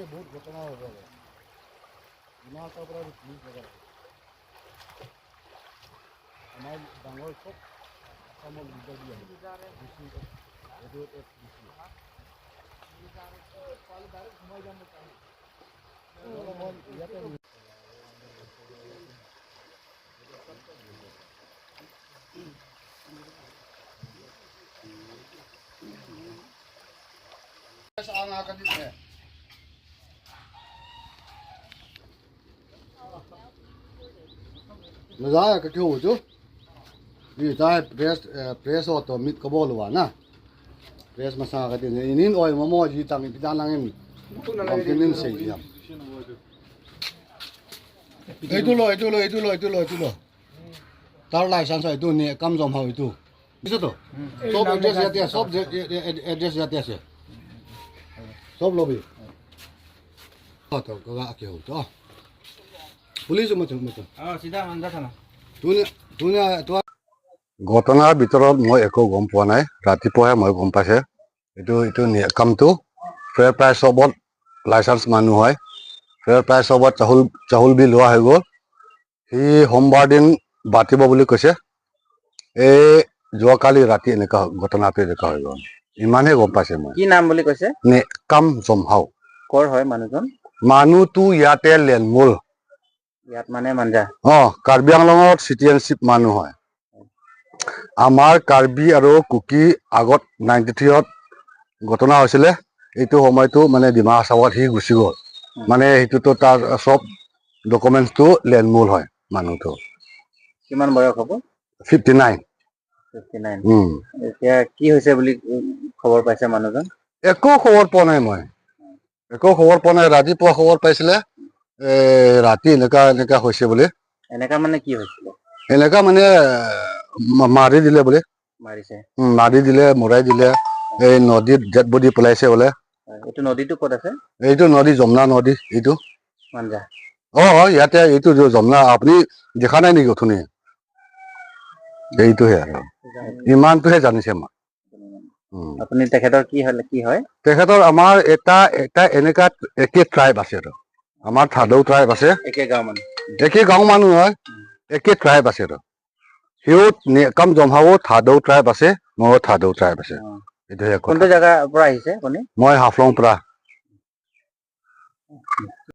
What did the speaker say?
बहुत घटना हो गया दिमाग का पूरा पुलिस लगा हमारे डांगोर सब सामान लीडर भी है दूसरी का ये एक दूसरी वाले डायरेक्ट घुमाई जाने चाहिए ये तो आना कर दी है नज़ारा का क्यों हो जो ये चाहे प्रेस हो तो मिट कबोल हुआ ना प्रेस मसा का दिन इन ओय ममो जी तंग पिदान लांगेन कंपनी से ही हम इतुलो तार लाइसेंस है इतु ने कम जम हो इतु इसे तो सब एड्रेस जाते हैं सब एड्रेस जाते हैं सब लोग तो का क्या हो तो पुलिस मत सीधा मंदा था ना तूने ঘটনাৰ ভিতৰত মই একো গম পোৱা নাই ৰাতিপুৱাহে মই গম পাইছে এইটো কামটো ফেয়াৰ প্ৰাইচত লাইসেন্স মানুহ হয় ফেয়াৰ প্ৰাইচত চাহুল বিল লোৱা হৈ গ'ল সি সোমবাৰ দিন বাতিব বুলি কৈছে এই যোৱাকালি ৰাতি এনেকুৱা ঘটনাটো এনেকুৱা হৈ গ'ল ইমানেই গম পাইছে মই কি নাম বুলি কৈছে নে কাম জমহাও কৰ হয় মানুহজন মানুহটো ইয়াতে লেনমূল ইয়াত মানে মানজা কাৰ্বি আংলঙত চিটিজেনশ্বিপ মানুহ হয় আমাৰ কাৰ্বি আৰু কুকি আগত 93ত ঘটনা হৈছিলে এইটো সময়টো মানে ডিমা হাছাওত হি গুচি গ'ল মানে এইটোতো তাৰ সব ডকুমেন্টটো লেনমূল হয় মানুহটো কিমান বয়স হ'ব 59 এতিয়া কি হৈছে বুলি খবৰ পাইছে মানুহজন একো খবৰ পোৱা নাই মই একো খবৰ পোৱা নাই ৰাতিপুৱা খবৰ পাইছিলে ৰাতি এনেকা হৈছে বুলি এনেকা মানে কি হৈছিল এনেকা মানে মাৰি দিলে বোলে মাৰিছে মাৰি দিলে মৰাই দিলে এই নদীত ডেড বডি পেলাইছে বোলে এইটো নদীটো ক'ত আছে এইটো নদী যমুনা নদী এইটো মানজা ইয়াতে এইটো যমুনা আপুনি দেখা নাই নেকি অথনি এইটোহে আৰু ইমানটোহে জানিছে মই আপুনি তেখেতৰ কি হয় তেখেতৰ আমাৰ এটা এনেকা একে ট্ৰাইব আছে আৰু আমাৰ থাদৌ ট্ৰাইব আছে একে গাঁও মানুহ হয় একে ট্ৰাইব আছে আৰু সিও কাম জমহাও থাদৌ ট্ৰাইব আছে মোৰ থাদৌ ট্ৰাইব আছে এইটোহে কোনটো জায়গাৰ পৰা আহিছে আপুনি মই হাফলং পৰা